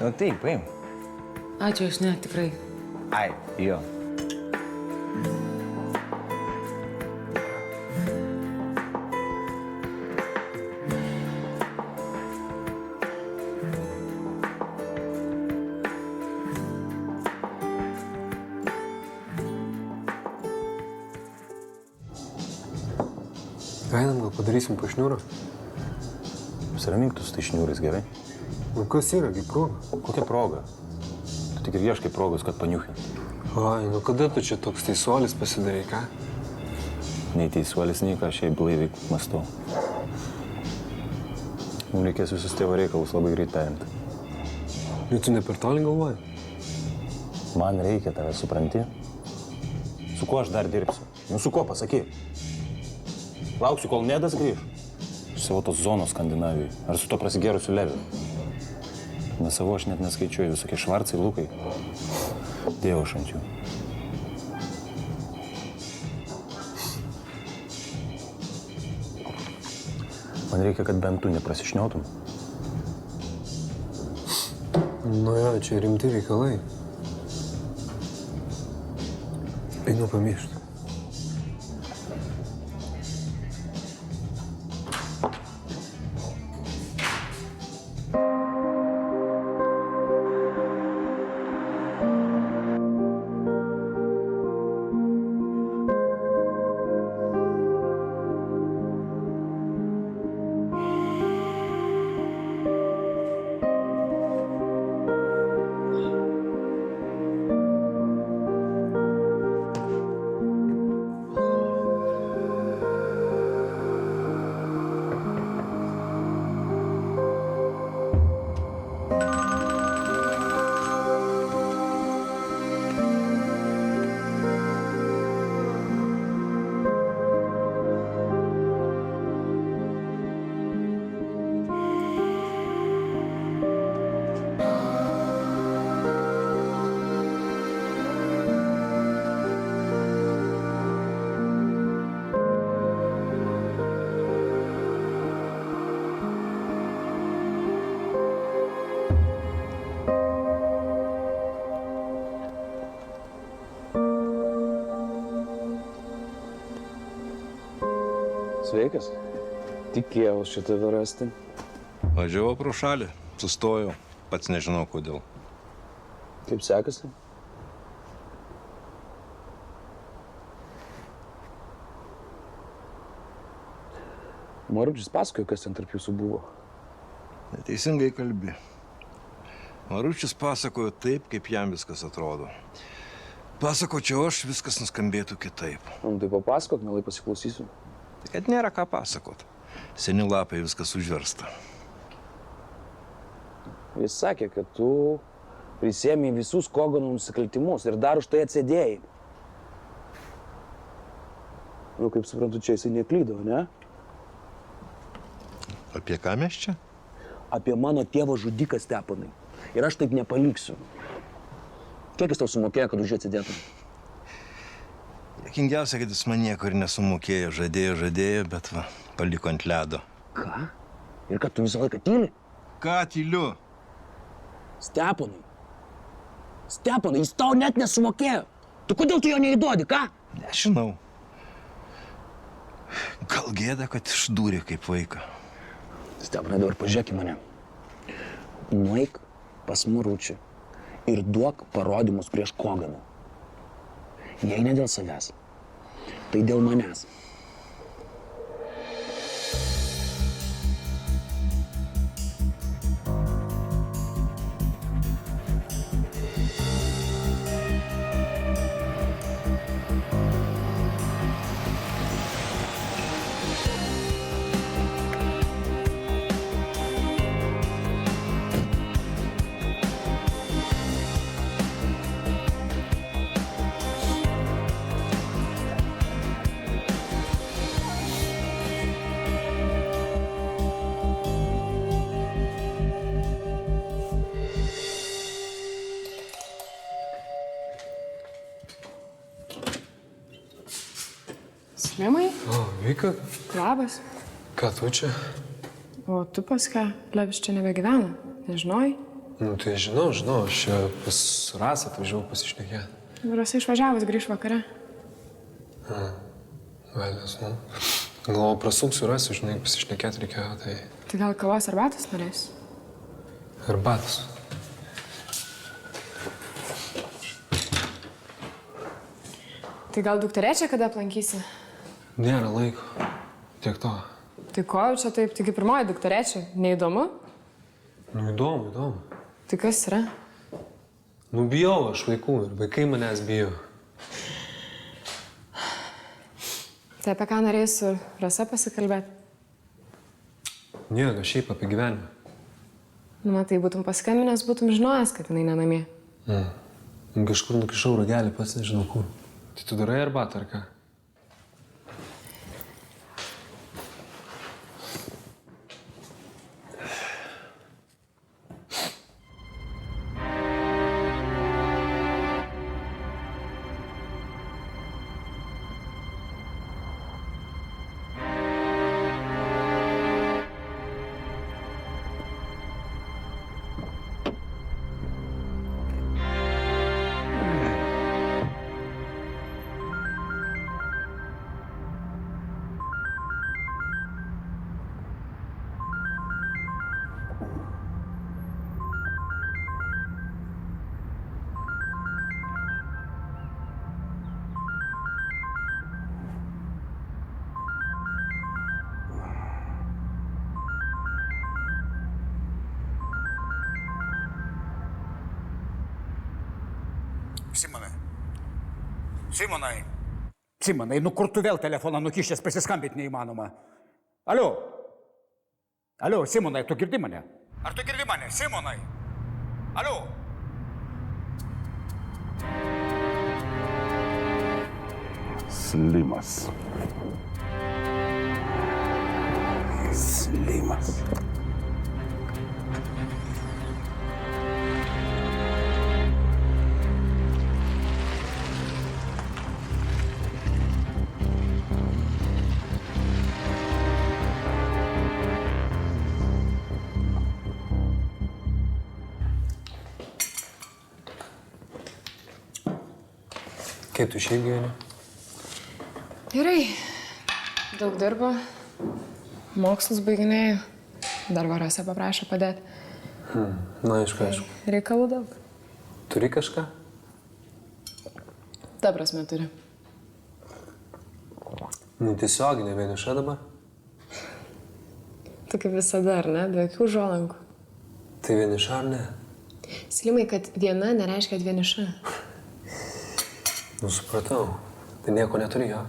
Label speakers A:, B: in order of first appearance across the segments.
A: Nu, taip, paim.
B: Ačiū, aš ne, tikrai.
A: Ai, jo.
C: Einam, gal padarysim pašniūrą?
A: Apsiramink tu su tai šniūrais, gerai?
C: Nu, kas yra, gi proga?
A: Kokia proga? Tu tik ir ieškai progos, kad paniuchin.
C: Ai, nu kada tu čia toks teisuolis pasidarai, ką?
A: Nei teisuolis, nei ką šiaip blaiviai mąstau. Mums reikės visus tėvo reikalus labai greit perimti.
C: Nu, tu ne per toli galvoji?
A: Man reikia tave, supranti? Su kuo aš dar dirbsiu? Nu, su kuo pasakyk? Lauksiu, kol Nedas grįž. Iš savo tos zonos Skandinavijai. Ar su to prasigėrusiu Leviu? Ne savo aš net neskaičiuoju. Visokie Švarcai, Lukai. Dievo aš ant jų. Man reikia, kad bent tu neprasišniotum.
C: Nu jo, čia rimti reikalai. Einu pamiršti.
D: Sveikas. Tikėjaus čia tave rasti.
E: Važiavau pro šalį, sustojau, pats nežinau kodėl.
D: Kaip sekasi? Maručius pasakojo, kas ten tarp jūsų buvo.
E: Neteisingai kalbi. Maručius pasakojo taip, kaip jam viskas atrodo. Pasakočiau aš, viskas nuskambėtų kitaip.
D: Tai papasakok, mielai pasiklausysiu.
E: Kad nėra ką pasakot. Seni lapai viskas užversta.
D: Jis sakė, kad tu prisėmei visus Kogano nusikaltimus ir dar už tai atsėdėjai. Nu, kaip suprantu, čia jisai neklydo, ne?
E: Apie ką mes čia?
D: Apie mano tėvo žudiką Stepanai. Ir aš taip nepaliksiu. Kiek jis tau sumokėjo, kad už jį atsidėtum?
E: Juokingiausia, kad jis man nieko ir nesumokėjo. Žadėjo, bet va, paliko ant ledo.
D: Ką? Ir kad tu visą laiką tyli?
E: Ką tyliu?
D: Stepanai, jis tau net nesumokėjo. Tu kodėl tu jo neįduodi, ką?
E: Nežinau. Gal gėda, kad išdūrė kaip vaiką.
D: Stepanai, dabar pažiūrėk į mane. Nueik pas Maručį ir duok parodymus prieš Koganą. Jei ne dėl savęs, tai dėl manęs.
B: Slimai,
C: O, Vika,
B: labas.
C: ką tu čia?
B: O tu pas ką? Levis čia nebegyvena. Nežinoj?
C: Nu, tai žinau, aš čia pas Rasą atvažiavau pasišnekėti.
B: Rasa išvažiavus grįž vakare.
C: Velnias, nu. Galvoju, prasuksiu Rasą, žinai, pasišnekėti reikėjo, tai
B: Tai gal kavos arbatos norės?
C: arbatas.
B: Tai gal dukterėčią kada aplankysi?
C: Nėra laiko. Tiek to.
B: Tai ko jau čia taip, taigi pirmoji dukterėčia. Neįdomu?
C: Nu, įdomu.
B: Tai kas yra?
C: Nu, bijau aš vaikų ir vaikai manęs bijo.
B: Tai apie ką norėjai su Rasa pasikalbėti?
C: Nieko, šiaip apie gyvenimą.
B: Nu, matai, būtum paskambinęs, būtum žinojęs, kad jinai nenamie.
C: Kažkur nukišau ragelį, pats nežinau kur. Tai tu darai arbatą ar ką?
F: Simonai, nu kur tu vėl telefoną nukišęs pasiskambinti neįmanoma? Alio, Simonai, tu girdi mane? Ar tu girdi mane, Simonai? Alio?
G: Slimas.
C: Kaip tu šiaip gyveni?
B: Gerai. Daug dirbo. Mokslus baiginėjau. Dar Rasa paprašė padėti.
C: Na, aišku.
B: Reikalų daug.
C: Turi kažką?
B: Ta prasme turi.
C: Nu, tiesiog ne vieniša dabar.
B: Tu kaip visada, ar ne? Be jokių žolankų.
C: Tai vieniša ar ne?
B: Slimai, kad viena nereiškia vieniša.
C: Nu, supratau. Tai nieko neturi, jo?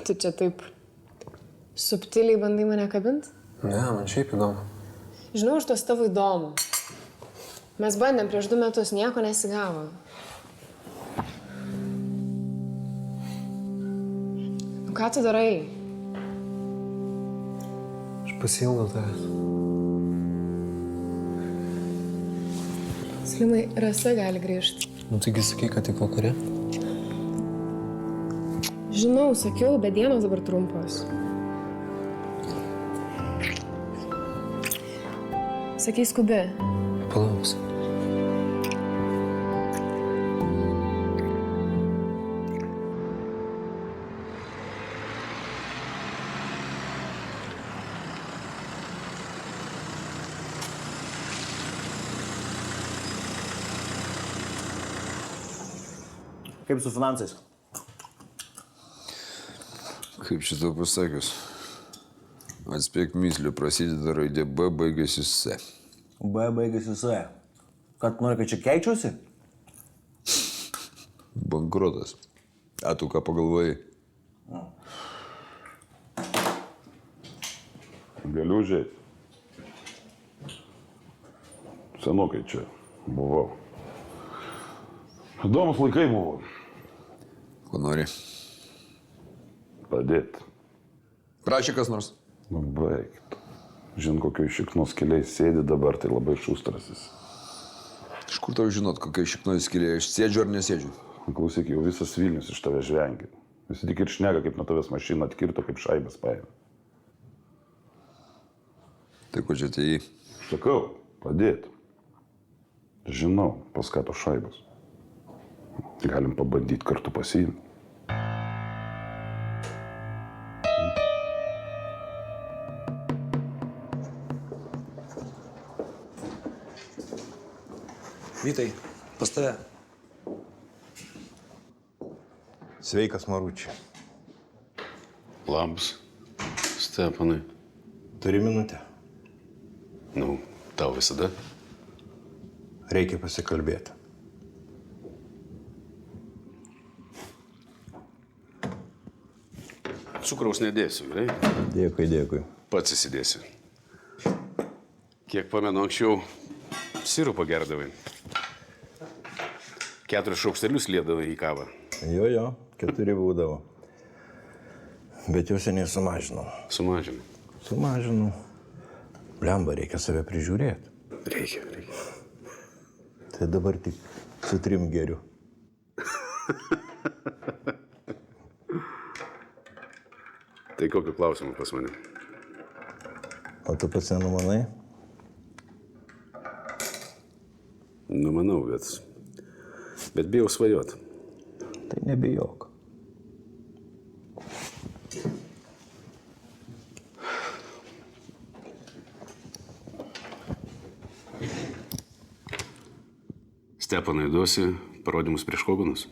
B: Tu čia taip subtiliai bandai mane kabint?
C: Ne, man šiaip įdomu.
B: Žinau, už tos tavo įdomu. Mes bandėm prieš 2 metus, nieko nesigavo. Nu, ką tu darai?
C: Aš pasiilgau tavęs.
B: Slimai, Rasa gali grįžti.
C: Nu, taigi sakai, kad tik vakare?
B: Žinau, sakiau, bet dienos dabar trumpos. Sakai, skubi.
C: Palauks.
A: Kaip su finansais?
H: Kaip šitą pasakius, atspėk myslį, prasideda raidė B, baigėsi S.
A: B baigėsi S. Kad nori, kad čia keičiausi?
H: Bankrotas. A tu ką pagalvojai?
G: Galiu užėti. Senokai čia buvau. Įdomus laikai buvo.
H: Ko nori?
G: Padėti.
H: Prašė kas nors?
G: Nu, baigit. Žin, kokioj šiknos keliai sėdi dabar, tai labai šustrasis.
H: Iš kur tau žinot, kokia šiknoji skilė? Aš sėdžiu ar nesėdžiu?
G: Klausyk, jau visas Vilnius iš tave žvengia. Visi tik ir šneka, kaip nuo tavęs mašina atkirto, kaip šaibas paėmė.
H: Tai ko čia atėjai?
G: Sakau, padėt. Žinau, pas ką tos šaibas. Galim pabandyti kartu pasiimti.
C: Vytai, pas tave.
E: Sveikas, Maručiai.
I: Labas, Stepanai.
E: Turi minutę?
I: Nu, tau visada.
E: Reikia pasikalbėti.
I: Cukraus nedėsiu, gerai?
E: Dėkui, dėkui.
I: Pats įsidėsiu. Kiek pamenu, anksčiau sirupą gerdavai. 4 šaukštelius liedavai į kavą.
E: Jo, 4 būdavo. Bet jau seniai sumažinau.
I: Sumažinai.
E: Sumažinau. Blemba, reikia save prižiūrėti.
I: Reikia.
E: Tai dabar tik su 3 geriu.
I: Tai kokiu klausimu pas mane?
E: O tu pats nenumanai?
I: Numanau, bet bijau svajot.
E: Tai nebijok.
I: Stepanai, duosi parodymus prieš Koganus?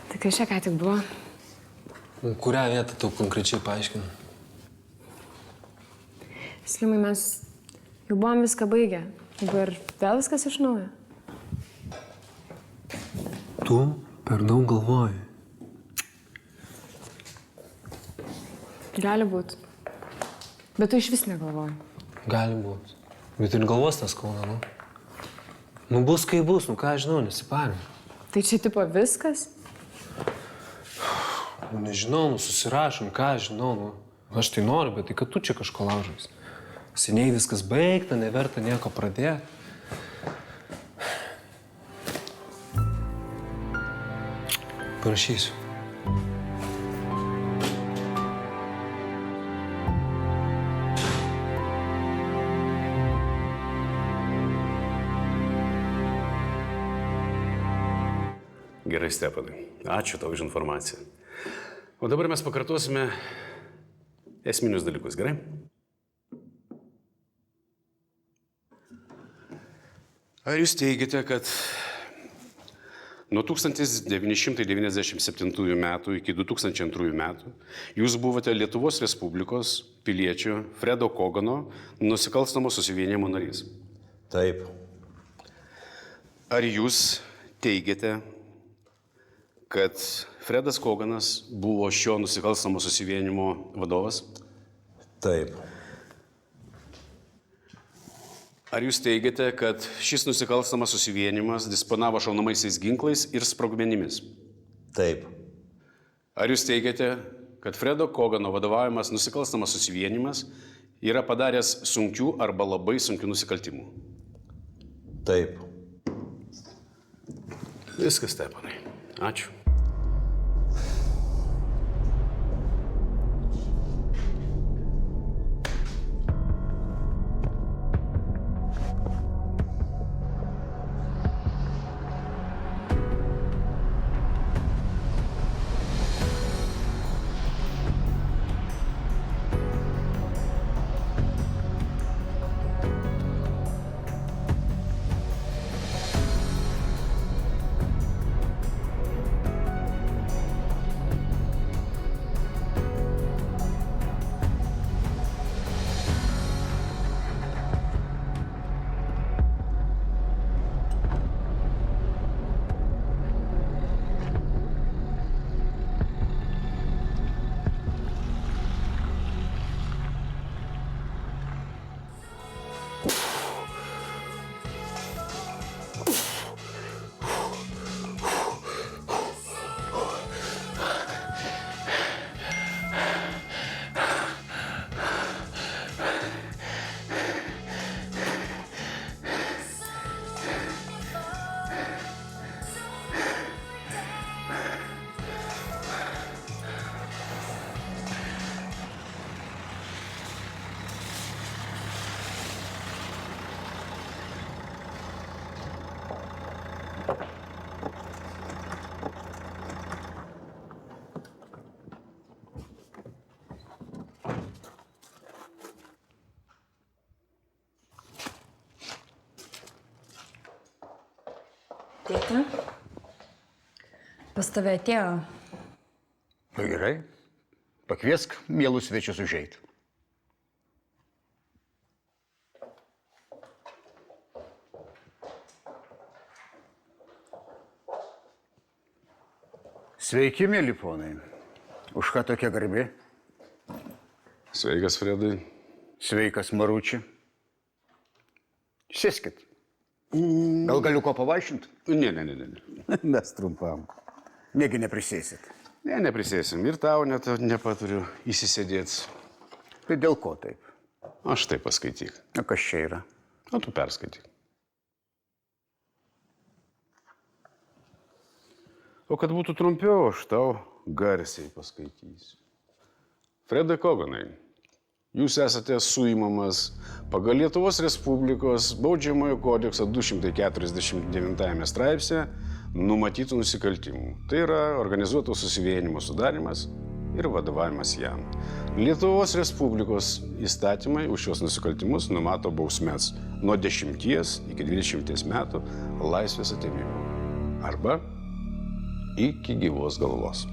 B: Tai kai čia ką tik buvo?
C: Kurią vietą tau konkrečiai paaiškinu?
B: Slimai, mes jau buvom viską baigę. Dabar vėl viskas iš naujo.
C: Tu per daug galvoji.
B: Gali būt. Bet tu iš vis negalvoji.
C: Gali būt. Bet ir galvos tas kauna, nu. Nu bus kaip bus, nu ką aš žinau, nesiparė.
B: Tai čia tipo viskas?
C: Nu nežinau, nu susirašom, ką aš žinau, nu. Aš tai noriu, bet tai kad tu čia kažko laužais. Seniai viskas baigta, neverta nieko pradėti. Parašysiu.
I: Gerai, Stepanai. Ačiū tau už informaciją. O dabar mes pakartosime esminius dalykus, gerai? Ar jūs teigiate, kad nuo 1997 metų iki 2002 metų jūs buvote Lietuvos Respublikos piliečio Fredo Kogano nusikalstamo susivienijimo narys?
E: Taip.
I: Ar jūs teigiate, kad Fredas Koganas buvo šio nusikalstamo susivienijimo vadovas?
E: Taip.
I: Ar jūs teigiate, kad šis nusikalstamas susivienijimas disponavo šaunamaisiais ginklais ir sprogmenimis?
E: Taip.
I: Ar jūs teigiate, kad Fredo Kogano vadovaujamas nusikalstamas susivienijimas yra padaręs sunkių arba labai sunkių nusikaltimų?
E: Taip.
I: Viskas, Stepanai. Ačiū.
J: Tėte, pas tave atėjo.
F: Nu gerai, pakviesk mielus svečius užeiti. Sveiki, mėly ponai. Už ką tokia garbė?
I: Sveikas, Fredai.
F: Sveikas, Maruči. Sėskit. Gal galiu ko pavaišinti?
I: Ne.
F: Mes trumpam. Negi neprisėsit.
I: Ne, neprisėsim. Ir tau net nepaturiu įsisėdėti.
F: Tai dėl ko taip?
I: Aš tai paskaityk.
F: O kas čia yra?
I: O tu perskaityk. O kad būtų trumpiau, aš tau garsiai paskaitysiu. Fredai Koganai, jūs esate suimamas pagal Lietuvos Respublikos baudžiamojo kodekso 249 straipsnė numatytų nusikaltimų. Tai yra organizuoto susivienimo sudarimas ir vadovavimas jam. Lietuvos Respublikos įstatymai už šios nusikaltimus numato bausmes nuo 10 iki 20 metų laisvės atėmimo arba iki gyvos galvos.